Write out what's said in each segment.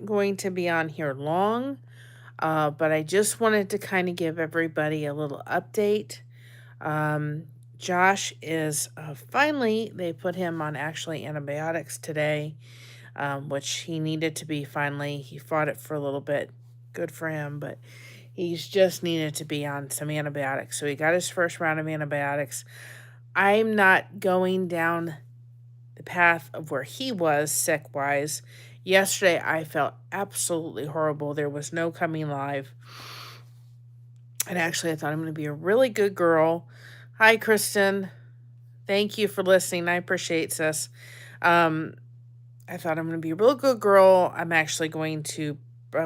going to be on here long, but I just wanted to kind of give everybody a little update. Um, Josh is finally, they put him on actually antibiotics today, which he needed to be finally. He fought it for a little bit. Good for him, but he's just needed to be on some antibiotics. So he got his first round of antibiotics. I'm not going down the path of where he was sick wise. Yesterday, I felt absolutely horrible. There was no coming live. And actually, I thought I'm going to be a really good girl. Hi, Kristen. Thank you for listening. I appreciate this. Um, I thought I'm going to be a real good girl. I'm actually going to.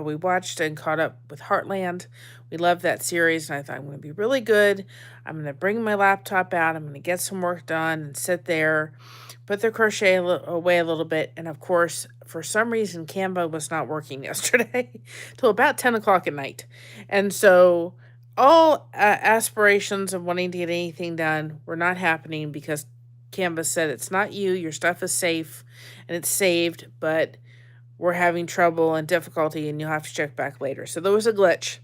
We watched and caught up with Heartland. We loved that series, and I thought I'm going to be really good. I'm going to bring my laptop out. I'm going to get some work done and sit there, put the crochet away a little bit. And of course, for some reason, Canva was not working yesterday till about 10 o'clock at night. And so all aspirations of wanting to get anything done were not happening because Canva said it's not you, your stuff is safe and it's saved, but we're having trouble and difficulty and you'll have to check back later. So there was a glitch.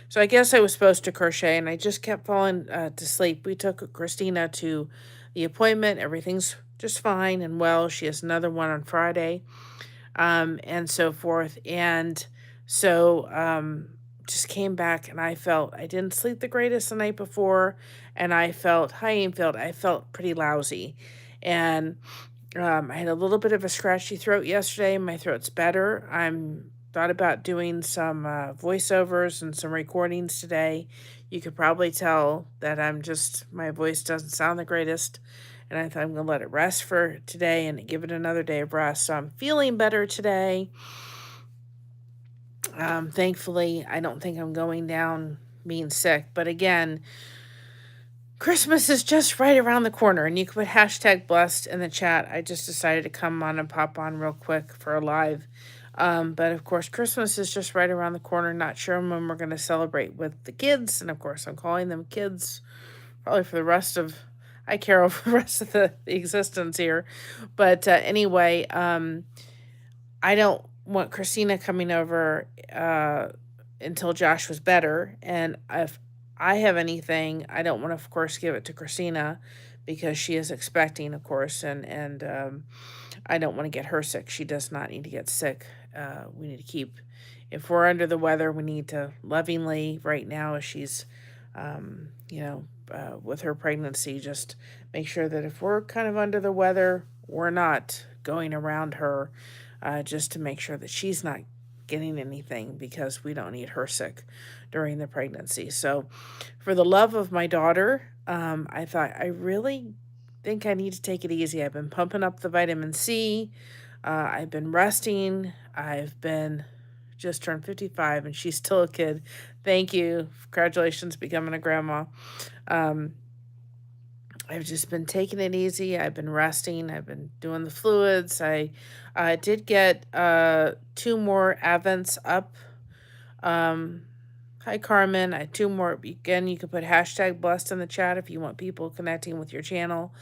So I guess I was supposed to crochet and I just kept falling to sleep. We took Christina to the appointment. Everything's just fine and well. She has another one on Friday, and so forth. And so just came back and I felt I didn't sleep the greatest the night before. And I felt pretty lousy. And I had a little bit of a scratchy throat yesterday. My throat's better. I'm thought about doing some voiceovers and some recordings today. You could probably tell that my voice doesn't sound the greatest. And I thought I'm going to let it rest for today and give it another day of rest. So I'm feeling better today. Thankfully, I don't think I'm going down being sick. But again, Christmas is just right around the corner, and you can put hashtag blessed in the chat. I just decided to come on and pop on real quick for a live. But of course, Christmas is just right around the corner. Not sure when we're going to celebrate with the kids. And of course, I'm calling them kids probably for the rest of, I care for the rest of the existence here. But anyway, I don't want Christina coming over until Josh was better. And if I have anything, I don't want to, of course, give it to Christina because she is expecting, of course, and I don't want to get her sick. She does not need to get sick. We need to keep, if we're under the weather, we need to lovingly, right now, as she's, with her pregnancy, just make sure that if we're kind of under the weather, we're not going around her, just to make sure that she's not getting anything because we don't need her sick during the pregnancy. So, for the love of my daughter, I thought I really think I need to take it easy. I've been pumping up the vitamin C. I've been resting. I've been just turned 55 and she's still a kid. Thank you. Congratulations becoming a grandma. I've just been taking it easy. I've been resting. I've been doing the fluids. I did get 2 more Advents up. Hi, Carmen. I had 2 more. Again, you can put hashtag blessed in the chat if you want people connecting with your channel.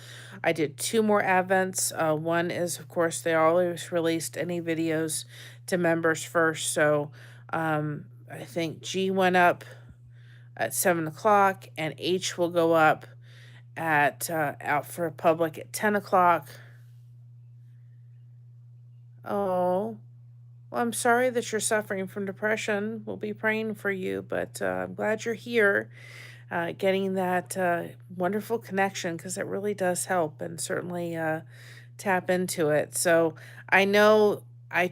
I did 2 more Advents. One is, of course, they always released any videos to members first. So I think G went up at 7 o'clock and H will go up at out for public at 10 o'clock. Oh, well, I'm sorry that you're suffering from depression. We'll be praying for you, but I'm glad you're here, getting that wonderful connection because it really does help and certainly tap into it. So I know I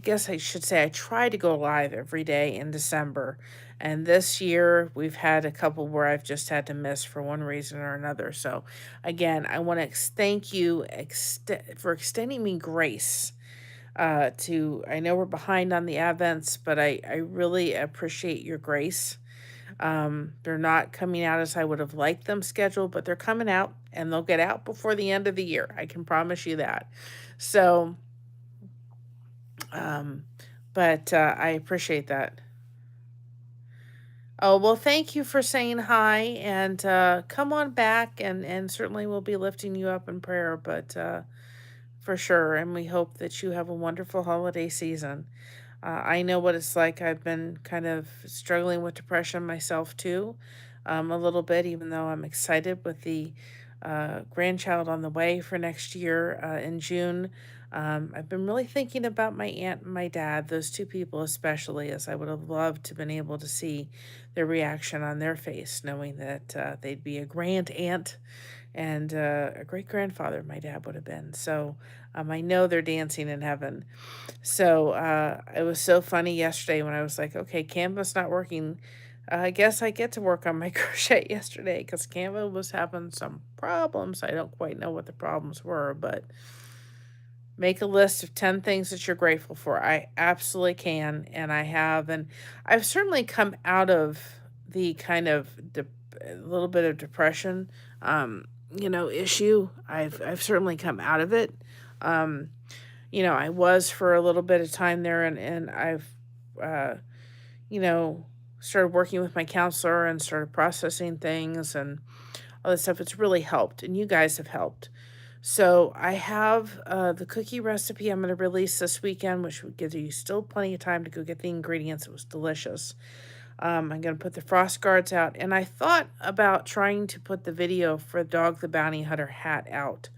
guess I should say I try to go live every day in December. And this year we've had a couple where I've just had to miss for one reason or another. So again, I want to thank you for extending me grace. I know we're behind on the Advents, but I really appreciate your grace. They're not coming out as I would have liked them scheduled, but they're coming out and they'll get out before the end of the year. I can promise you that. So, um, but I appreciate that. Oh, well, thank you for saying hi and come on back and certainly we'll be lifting you up in prayer, but for sure. And we hope that you have a wonderful holiday season. I know what it's like. I've been kind of struggling with depression myself too, a little bit, even though I'm excited with the grandchild on the way for next year in June. I've been really thinking about my aunt and my dad, those two people especially, as I would have loved to been able to see their reaction on their face, knowing that they'd be a grand aunt and a great grandfather, my dad would have been. So I know they're dancing in heaven. So, it was so funny yesterday when I was like, "Okay, Canva's not working. I guess I get to work on my crochet yesterday because Canva was having some problems." I don't quite know what the problems were, but make a list of 10 things that you're grateful for. I absolutely can, and I have, and I've certainly come out of the kind of a little bit of depression, issue. I've certainly come out of it. Um I was for a little bit of time there, and I've, uh, you know, started working with my counselor and started processing things and all this stuff. It's really helped, and you guys have helped. So I have the cookie recipe I'm going to release this weekend, which would give you still plenty of time to go get the ingredients. It was delicious. I'm going to put the frost guards out, and I thought about trying to put the video for Dog the Bounty Hunter hat out.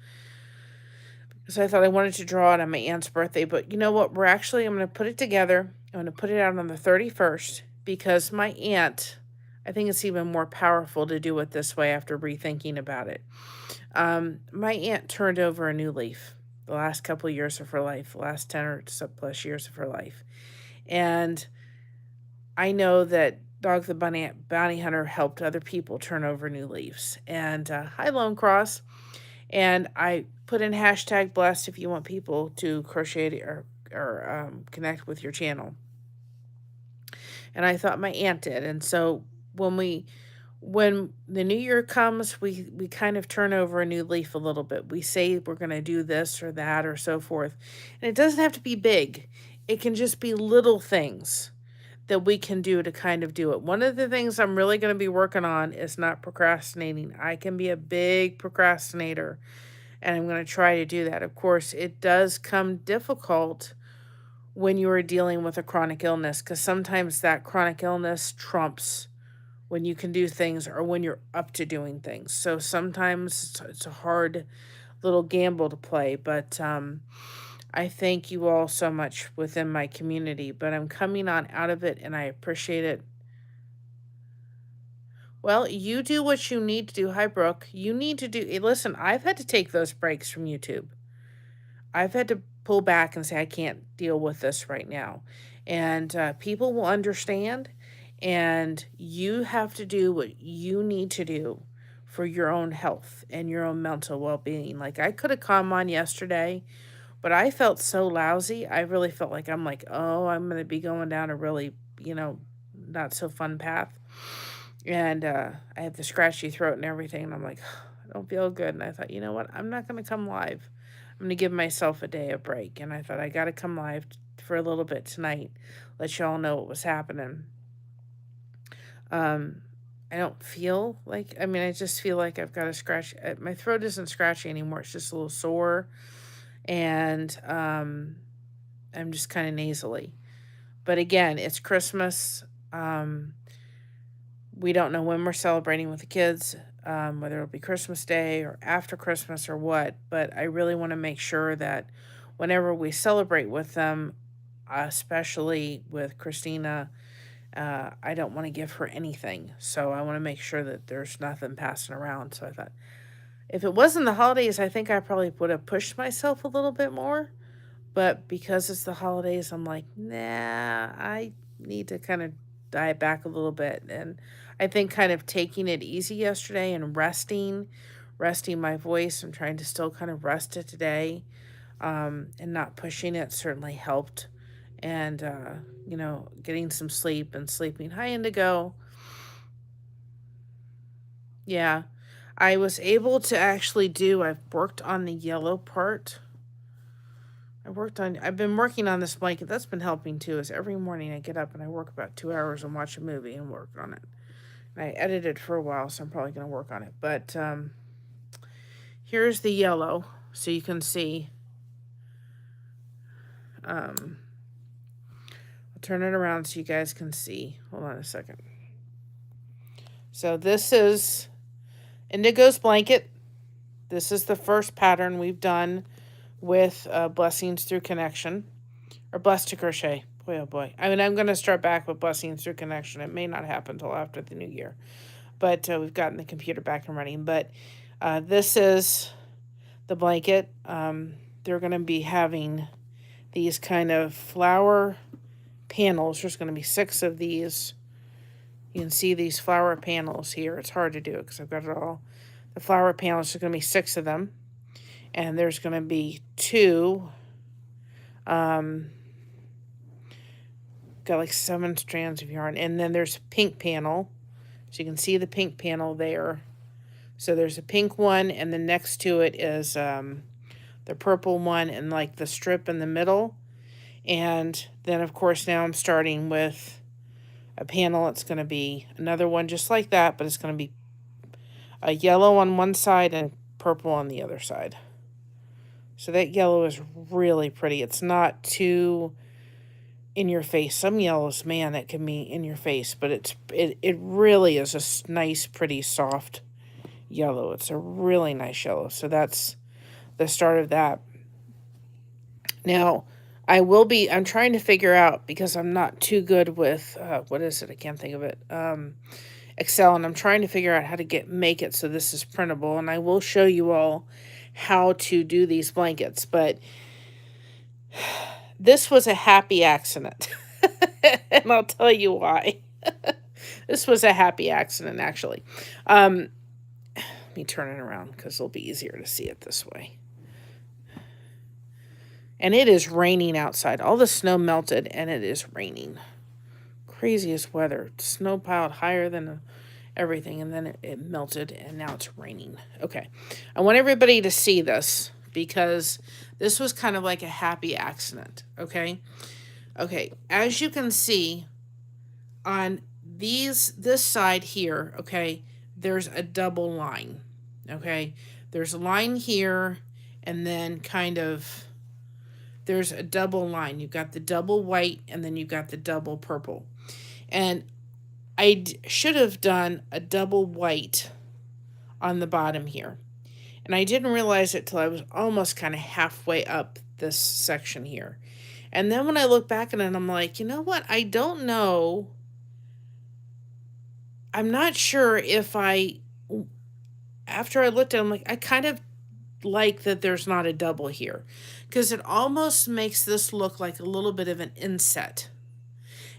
So I thought I wanted to draw it on my aunt's birthday, but you know what? I'm going to put it together. I'm going to put it out on the 31st because my aunt, I think it's even more powerful to do it this way after rethinking about it. My aunt turned over a new leaf the last couple of years of her life, the last 10 or so plus years of her life. And I know that Dog the Bounty Hunter helped other people turn over new leaves. And hi, Lone Cross. And I put in hashtag blessed if you want people to crochet or connect with your channel. And I thought my aunt did. And so when the new year comes, we kind of turn over a new leaf a little bit. We say we're going to do this or that or so forth. And it doesn't have to be big. It can just be little things that we can do to kind of do it. One of the things I'm really going to be working on is not procrastinating. I can be a big procrastinator, and I'm going to try to do that. Of course, it does come difficult when you are dealing with a chronic illness because sometimes that chronic illness trumps when you can do things or when you're up to doing things. So sometimes it's a hard little gamble to play, but I thank you all so much within my community, but I'm coming on out of it and I appreciate it. Well, you do what you need to do. Hi, Brooke. You need to do, listen, I've had to take those breaks from YouTube. I've had to pull back and say, I can't deal with this right now. And people will understand. And you have to do what you need to do for your own health and your own mental well being. Like, I could have come on yesterday, but I felt so lousy. I really felt like I'm like, oh, I'm going to be going down a really, not so fun path. And I had the scratchy throat and everything. And I'm like, I don't feel good. And I thought, you know what? I'm not going to come live. I'm going to give myself a day of break. And I thought, I got to come live for a little bit tonight, let y'all know what was happening. Um, I don't feel like, I just feel like I've got a scratch. My throat isn't scratchy anymore. It's just a little sore. And I'm just kind of nasally. But again, it's Christmas. We don't know when we're celebrating with the kids, whether it'll be Christmas Day or after Christmas or what. But I really want to make sure that whenever we celebrate with them, especially with Christina, I don't want to give her anything. So I want to make sure that there's nothing passing around. So I thought, if it wasn't the holidays, I think I probably would have pushed myself a little bit more. But because it's the holidays, I'm like, nah, I need to kind of diet back a little bit. And I think kind of taking it easy yesterday and resting my voice. I'm trying to still kind of rest it today, and not pushing it certainly helped. And, getting some sleep and sleeping. Hi, Indigo. Yeah, I was able to actually I've worked on the yellow part. I've been working on this blanket. That's been helping too, is every morning I get up and I work about 2 hours and watch a movie and work on it. And I edited for a while, so I'm probably going to work on it. But here's the yellow, so you can see. Um, turn it around so you guys can see. Hold on a second. So this is Indigo's blanket. This is the first pattern we've done with Blessings Through Connection, or Blessed to Crochet. Boy, oh boy. I mean, I'm going to start back with Blessings Through Connection. It may not happen until after the new year, but we've gotten the computer back and running. But this is the blanket. They're going to be having these kind of flower panels. There's going to be 6 of these. You can see these flower panels here. It's hard to do because I've got it all. The flower panels, there's going to be 6 of them. And there's going to be 2. Got like 7 strands of yarn. And then there's a pink panel. So you can see the pink panel there. So there's a pink one, and then next to it is the purple one and like the strip in the middle. And then, of course, now I'm starting with a panel. It's going to be another one just like that, but it's going to be a yellow on one side and purple on the other side. So that yellow is really pretty. It's not too in your face. Some yellows, man, it can be in your face, but it really is a nice, pretty, soft yellow. It's a really nice yellow. So that's the start of that. Now, I'm trying to figure out, because I'm not too good with, what is it? I can't think of it. Excel, and I'm trying to figure out how to make it so this is printable, and I will show you all how to do these blankets, but this was a happy accident, and I'll tell you why. This was a happy accident, actually. Let me turn it around because it'll be easier to see it this way. And it is raining outside. All the snow melted, and it is raining. Craziest weather. Snow piled higher than everything, and then it melted, and now it's raining. Okay. I want everybody to see this, because this was kind of like a happy accident, okay? Okay, as you can see, on this side here, okay, there's a double line, okay? There's a line here, and then kind of there's a double line. You've got the double white, and then you've got the double purple. And I should have done a double white on the bottom here. And I didn't realize it till I was almost kind of halfway up this section here. And then when I look back at it, I'm like, you know what? I don't know. I'm not sure if after I looked at it, I'm like, I kind of like that there's not a double here, because it almost makes this look like a little bit of an inset,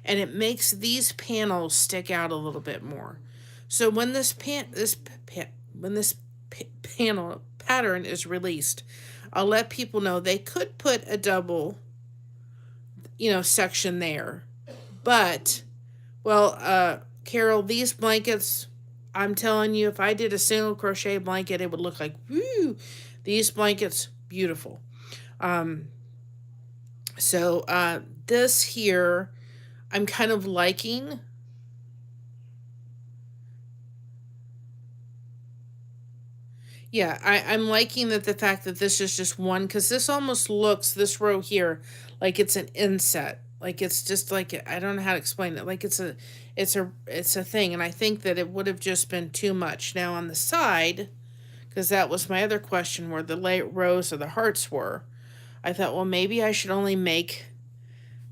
and it makes these panels stick out a little bit more. So when this pattern is released, I'll let people know they could put a double, section there. But, well, Carol, these blankets, I'm telling you, if I did a single crochet blanket, it would look like, woo, these blankets, beautiful. So this here, I'm kind of liking. Yeah, I'm liking the fact that this is just one, because this almost looks, this row here, like it's an inset. Like it's just like, I don't know how to explain it. Like it's a thing. And I think that it would have just been too much. Now on the side, because that was my other question, where the rows of the hearts were, I thought, well, maybe I should only make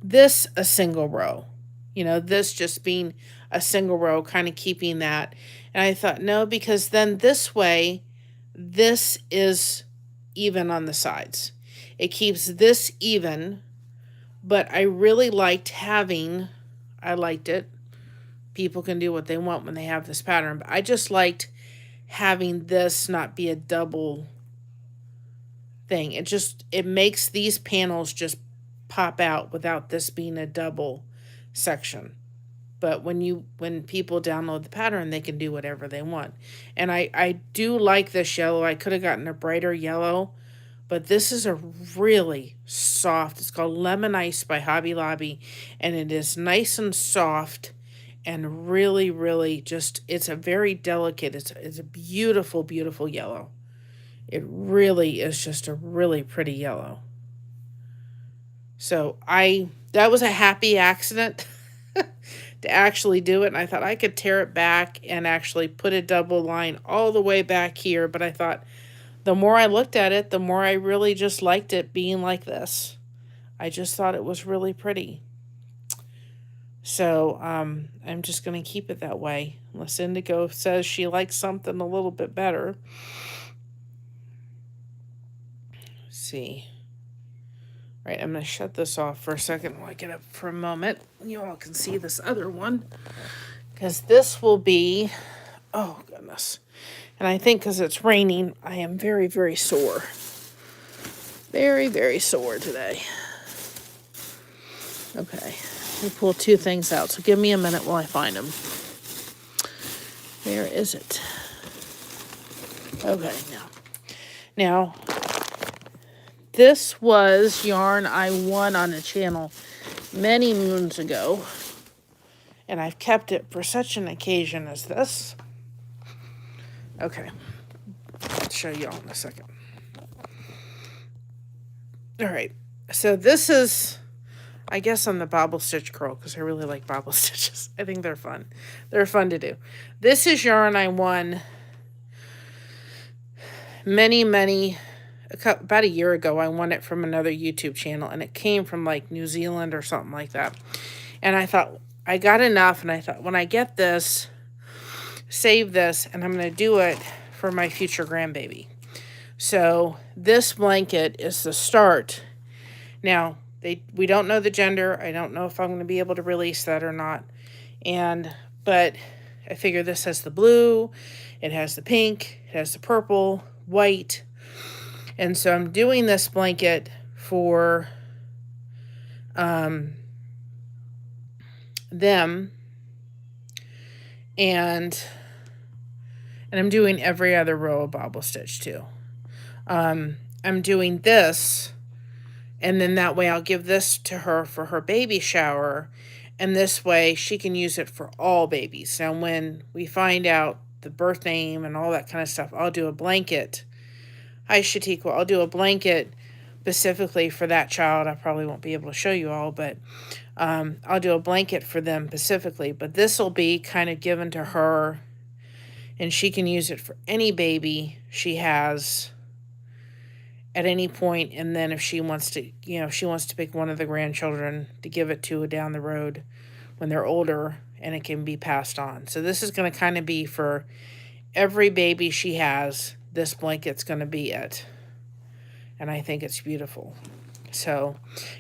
this a single row. This just being a single row, kind of keeping that. And I thought, no, because then this way, this is even on the sides. It keeps this even, but I really I liked it. People can do what they want when they have this pattern, but I just liked having this not be a double thing. It makes these panels just pop out without this being a double section. But when people download the pattern, they can do whatever they want. And I do like this yellow. I could have gotten a brighter yellow, but this is a really soft, it's called Lemon Ice by Hobby Lobby, and it is nice and soft and really, really just, it's a very delicate, it's a beautiful, beautiful yellow. It really is just a really pretty yellow. So I that was a happy accident to actually do it. And I thought I could tear it back and actually put a double line all the way back here. But I thought the more I looked at it, the more I really just liked it being like this. I just thought it was really pretty. So I'm just going to keep it that way. Unless Indigo says she likes something a little bit better. Let's see. Right, I'm going to shut this off for a second while I get up for a moment. You all can see this other one. Because this will be, oh goodness. And I think because it's raining, I am very, very sore. Very, very sore today. Okay, let me pull two things out. So give me a minute while I find them. Where is it? Okay, now, this was yarn I won on the channel many moons ago. And I've kept it for such an occasion as this. Okay, I'll show you all in a second. All right, so this is, I guess, on the bobble stitch curl because I really like bobble stitches. I think they're fun. They're fun to do. This is yarn I won about a year ago. I won it from another YouTube channel, and it came from like New Zealand or something like that. And I thought I got enough, and I thought when I get this, save this, and I'm going to do it for my future grandbaby. So this blanket is the start. Now, we don't know the gender. I don't know if I'm going to be able to release that or not. But I figure this has the blue, it has the pink, it has the purple, white. And so I'm doing this blanket for them. And I'm doing every other row of bobble stitch too. I'm doing this, and then that way I'll give this to her for her baby shower, and this way she can use it for all babies. Now when we find out the birth name and all that kind of stuff, I'll do a blanket. Hi Shatikwa, I'll do a blanket specifically for that child. I probably won't be able to show you all, but I'll do a blanket for them specifically. But this will be kind of given to her, and she can use it for any baby she has at any point. And then if she wants to, if she wants to pick one of the grandchildren to give it to down the road when they're older, and it can be passed on. So this is going to kind of be for every baby she has. This blanket's going to be it. And I think it's beautiful. So,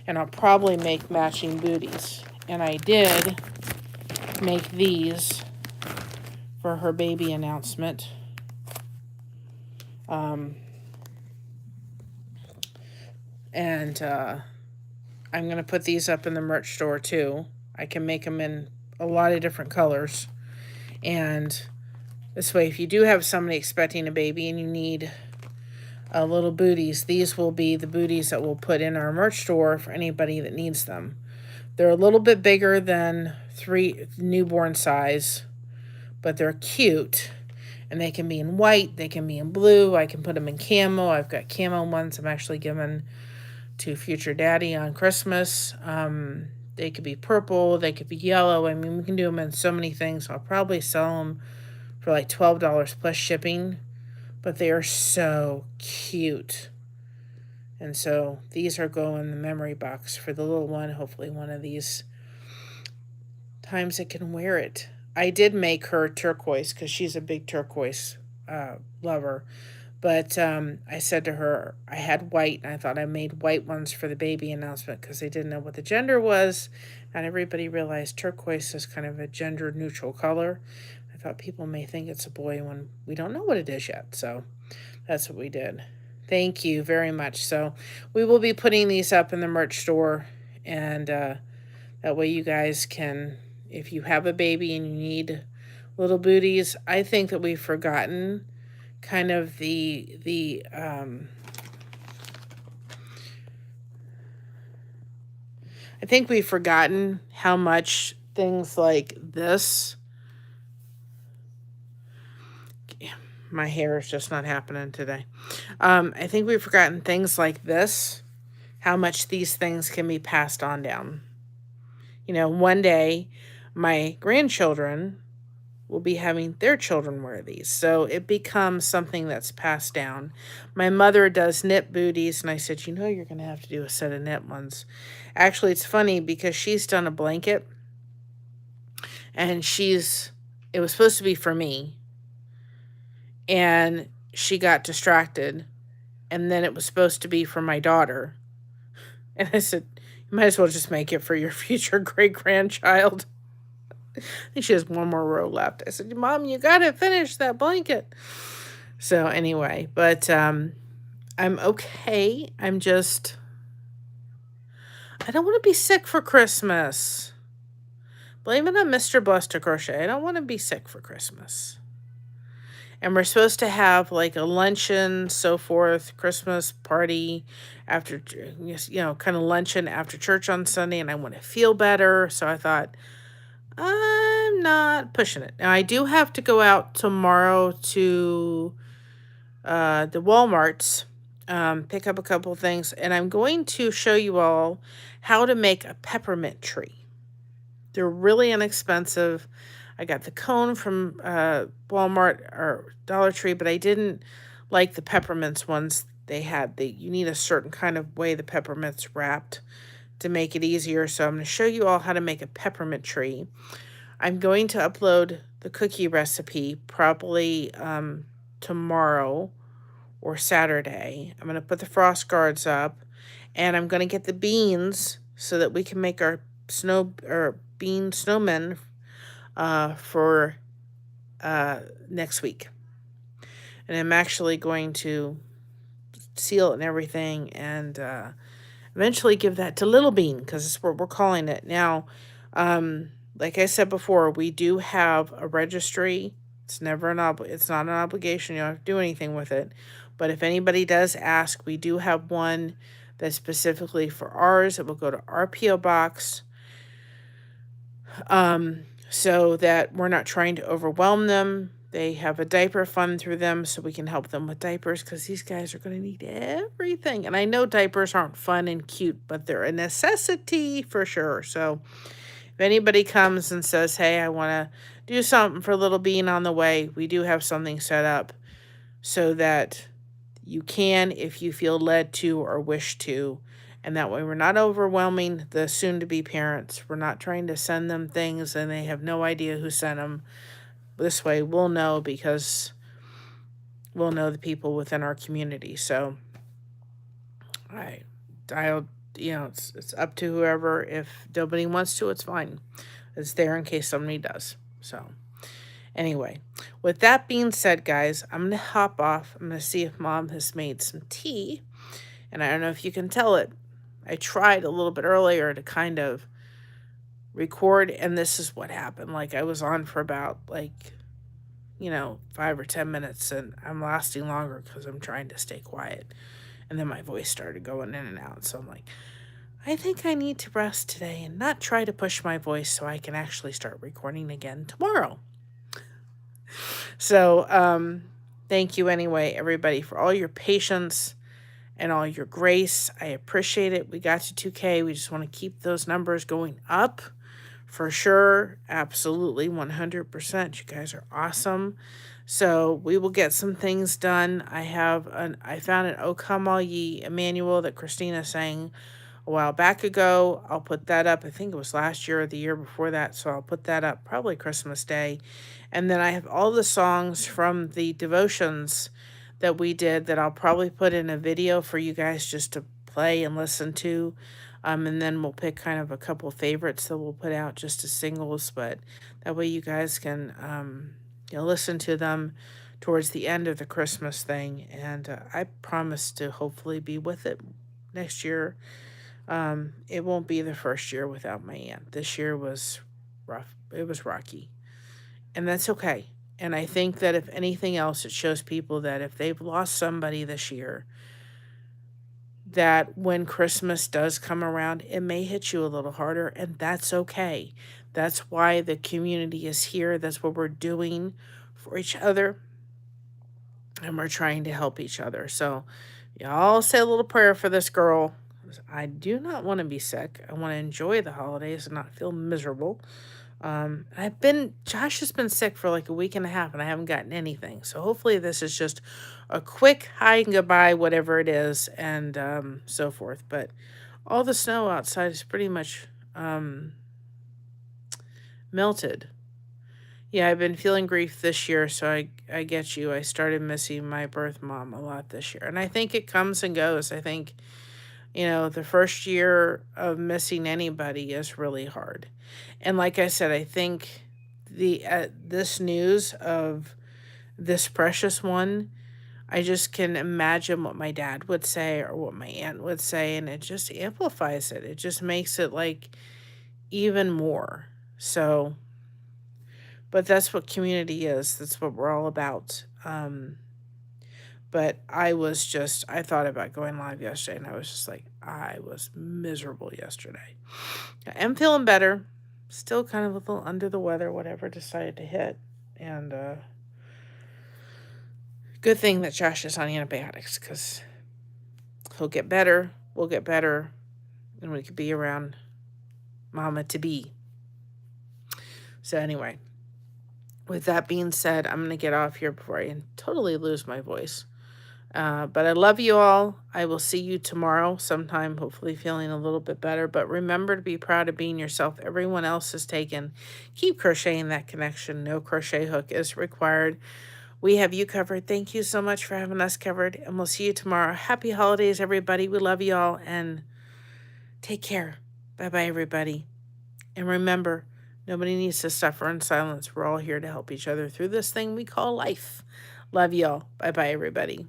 and I'll probably make matching booties. And I did make these for her baby announcement. I'm going to put these up in the merch store too. I can make them in a lot of different colors. And this way, if you do have somebody expecting a baby and you need little booties, these will be the booties that we'll put in our merch store for anybody that needs them. They're a little bit bigger than 3 newborn size, but they're cute. And they can be in white, they can be in blue. I can put them in camo. I've got camo ones I'm actually giving to future daddy on Christmas. They could be purple, they could be yellow. I mean, we can do them in so many things. I'll probably sell them for like $12 plus shipping, but they are so cute. And so these are going in the memory box for the little one. Hopefully one of these times it can wear it. I did make her turquoise because she's a big turquoise lover. But I said to her, I had white, and I thought I made white ones for the baby announcement because they didn't know what the gender was. Not everybody realized turquoise is kind of a gender-neutral color. I thought people may think it's a boy when we don't know what it is yet. So that's what we did. Thank you very much. So we will be putting these up in the merch store, and that way you guys can, if you have a baby and you need little booties, I think that we've forgotten kind of I think we've forgotten how much things like this, my hair is just not happening today. I think we've forgotten things like this, how much these things can be passed on down. one day my grandchildren will be having their children wear these. So it becomes something that's passed down. My mother does knit booties, and I said, you're going to have to do a set of knit ones. Actually, it's funny because she's done a blanket, and it was supposed to be for me, and she got distracted, and then it was supposed to be for my daughter. And I said, you might as well just make it for your future great-grandchild. I think she has one more row left. I said, Mom, you got to finish that blanket. So anyway, but I'm okay. I don't want to be sick for Christmas. Blame it on Mr. Blessed to Crochet. I don't want to be sick for Christmas. And we're supposed to have like a luncheon, so forth, Christmas party after, kind of luncheon after church on Sunday, and I want to feel better. So I thought, I'm not pushing it. Now, I do have to go out tomorrow to the Walmarts, pick up a couple things, and I'm going to show you all how to make a peppermint tree. They're really inexpensive. I got the cone from Walmart or Dollar Tree, but I didn't like the peppermints ones they had. You need a certain kind of way the peppermint's wrapped to make it easier. So I'm going to show you all how to make a peppermint tree. I'm going to upload the cookie recipe probably tomorrow or Saturday. I'm going to put the frost guards up, and I'm going to get the beans so that we can make our bean snowmen for next week. And I'm actually going to seal it and everything, and eventually give that to Little Bean, because it's what we're calling it now. Like I said before, we do have a registry. It's it's not an obligation. You don't have to do anything with it. But if anybody does ask, we do have one that's specifically for ours. It will go to our P.O. box, so that we're not trying to overwhelm them. They have a diaper fund through them, so we can help them with diapers, because these guys are going to need everything. And I know diapers aren't fun and cute, but they're a necessity for sure. So if anybody comes and says, hey, I want to do something for Little Bean on the way, we do have something set up so that you can, if you feel led to or wish to. And that way we're not overwhelming the soon-to-be parents. We're not trying to send them things and they have no idea who sent them. This way we'll know, because we'll know the people within our community. So it's up to whoever. If nobody wants to, it's fine. It's there in case somebody does. So anyway, with that being said, guys, I'm going to hop off. I'm going to see if Mom has made some tea. And I don't know if you can tell it. I tried a little bit earlier to kind of record, and this is what happened. Like, I was on for about 5 or 10 minutes, and I'm lasting longer because I'm trying to stay quiet. And then my voice started going in and out. So I'm like, I think I need to rest today and not try to push my voice so I can actually start recording again tomorrow. So thank you anyway, everybody, for all your patience and all your grace. I appreciate it. We got to 2K. We just want to keep those numbers going up for sure. Absolutely, 100%. You guys are awesome. So we will get some things done. I found an O Come All Ye manual that Christina sang a while back ago. I'll put that up. I think it was last year or the year before that. So I'll put that up probably Christmas Day. And then I have all the songs from the devotions that we did that I'll probably put in a video for you guys just to play and listen to. And then we'll pick kind of a couple favorites that we'll put out just as singles. But that way you guys can listen to them towards the end of the Christmas thing. And I promise to hopefully be with it next year. It won't be the first year without my aunt. This year was rough. It was rocky. And that's okay. And I think that if anything else, it shows people that if they've lost somebody this year, that when Christmas does come around, it may hit you a little harder, and that's okay. That's why the community is here. That's what we're doing for each other, and we're trying to help each other. So y'all say a little prayer for this girl. I do not want to be sick. I want to enjoy the holidays and not feel miserable. Josh has been sick for like a week and a half and I haven't gotten anything. So hopefully this is just a quick hi and goodbye, whatever it is, and so forth. But all the snow outside is pretty much melted. Yeah, I've been feeling grief this year, so I get you. I started missing my birth mom a lot this year. And I think it comes and goes. I think, the first year of missing anybody is really hard. And like I said, I think the this news of this precious one, I just can imagine what my dad would say or what my aunt would say, and it just amplifies it. It just makes it like even more. So, but that's what community is. That's what we're all about. But I thought about going live yesterday and I was just like, I was miserable yesterday. I am feeling better. Still kind of a little under the weather, whatever decided to hit. And good thing that Josh is on antibiotics because he'll get better. We'll get better. And we could be around Mama to be. So, anyway, with that being said, I'm going to get off here before I totally lose my voice. But I love you all. I will see you tomorrow sometime, hopefully feeling a little bit better. But remember to be proud of being yourself. Everyone else is taken. Keep crocheting that connection. No crochet hook is required. We have you covered. Thank you so much for having us covered. And we'll see you tomorrow. Happy holidays, everybody. We love you all. And take care. Bye-bye, everybody. And remember, nobody needs to suffer in silence. We're all here to help each other through this thing we call life. Love y'all. Bye-bye, everybody.